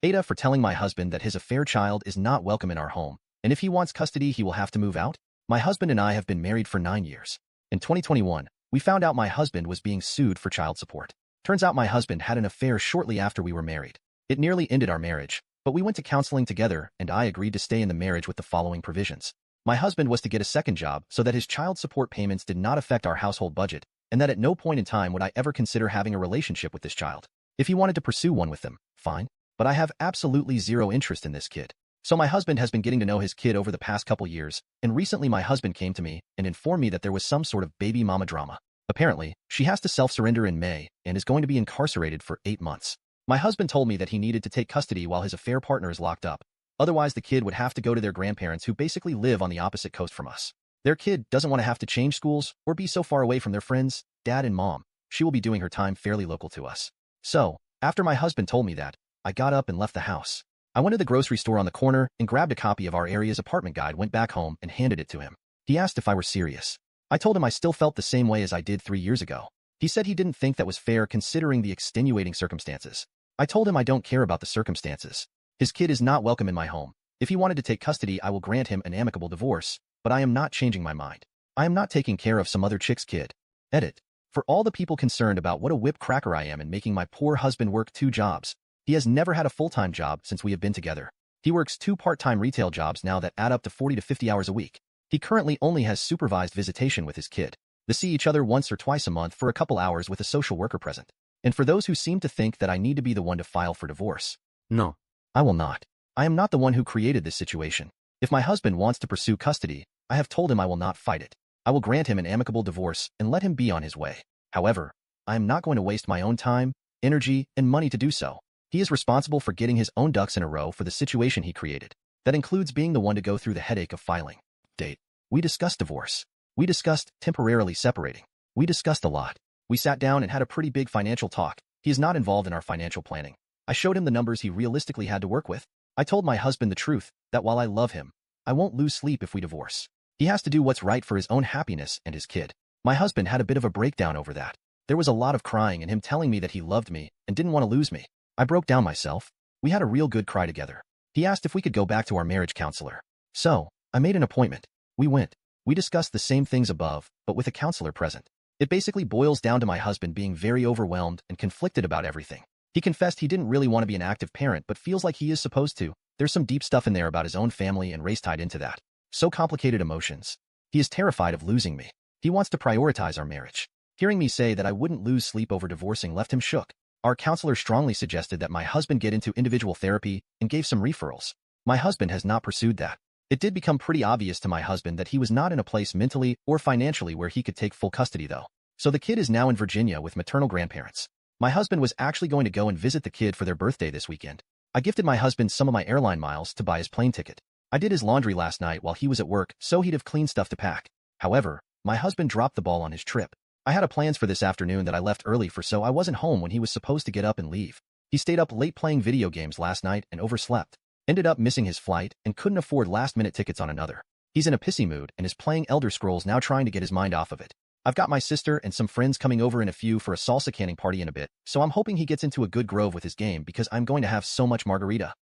AITA for telling my husband that his affair child is not welcome in our home, and if he wants custody, he will have to move out. My husband and I have been married for 9 years. In 2021, we found out my husband was being sued for child support. Turns out my husband had an affair shortly after we were married. It nearly ended our marriage, but we went to counseling together and I agreed to stay in the marriage with the following provisions. My husband was to get a second job so that his child support payments did not affect our household budget, and that at no point in time would I ever consider having a relationship with this child. If he wanted to pursue one with them, fine. But I have absolutely zero interest in this kid. So my husband has been getting to know his kid over the past couple years, and recently my husband came to me and informed me that there was some sort of baby mama drama. Apparently, she has to self-surrender in May and is going to be incarcerated for 8 months. My husband told me that he needed to take custody while his affair partner is locked up. Otherwise, the kid would have to go to their grandparents who basically live on the opposite coast from us. Their kid doesn't want to have to change schools or be so far away from their friends, dad and mom. She will be doing her time fairly local to us. So, after my husband told me that, I got up and left the house. I went to the grocery store on the corner and grabbed a copy of our area's apartment guide, went back home and handed it to him. He asked if I were serious. I told him I still felt the same way as I did 3 years ago. He said he didn't think that was fair considering the extenuating circumstances. I told him I don't care about the circumstances. His kid is not welcome in my home. If he wanted to take custody, I will grant him an amicable divorce, but I am not changing my mind. I am not taking care of some other chick's kid. Edit. For all the people concerned about what a whip cracker I am in making my poor husband work 2 jobs, he has never had a full-time job since we have been together. He works 2 part-time retail jobs now that add up to 40 to 50 hours a week. He currently only has supervised visitation with his kid. They see each other once or twice a month for a couple hours with a social worker present. And for those who seem to think that I need to be the one to file for divorce, no, I will not. I am not the one who created this situation. If my husband wants to pursue custody, I have told him I will not fight it. I will grant him an amicable divorce and let him be on his way. However, I am not going to waste my own time, energy, and money to do so. He is responsible for getting his own ducks in a row for the situation he created. That includes being the one to go through the headache of filing. Date. We discussed divorce. We discussed temporarily separating. We discussed a lot. We sat down and had a pretty big financial talk. He is not involved in our financial planning. I showed him the numbers he realistically had to work with. I told my husband the truth, that while I love him, I won't lose sleep if we divorce. He has to do what's right for his own happiness and his kid. My husband had a bit of a breakdown over that. There was a lot of crying and him telling me that he loved me and didn't want to lose me. I broke down myself. We had a real good cry together. He asked if we could go back to our marriage counselor. So, I made an appointment. We went. We discussed the same things above, but with a counselor present. It basically boils down to my husband being very overwhelmed and conflicted about everything. He confessed he didn't really want to be an active parent but feels like he is supposed to. There's some deep stuff in there about his own family and race tied into that. So complicated emotions. He is terrified of losing me. He wants to prioritize our marriage. Hearing me say that I wouldn't lose sleep over divorcing left him shook. Our counselor strongly suggested that my husband get into individual therapy and gave some referrals. My husband has not pursued that. It did become pretty obvious to my husband that he was not in a place mentally or financially where he could take full custody though. So the kid is now in Virginia with maternal grandparents. My husband was actually going to go and visit the kid for their birthday this weekend. I gifted my husband some of my airline miles to buy his plane ticket. I did his laundry last night while he was at work so he'd have clean stuff to pack. However, my husband dropped the ball on his trip. I had plans for this afternoon that I left early for so I wasn't home when he was supposed to get up and leave. He stayed up late playing video games last night and overslept. Ended up missing his flight and couldn't afford last-minute tickets on another. He's in a pissy mood and is playing Elder Scrolls now trying to get his mind off of it. I've got my sister and some friends coming over in a few for a salsa canning party in a bit, so I'm hoping he gets into a good groove with his game because I'm going to have so much margarita.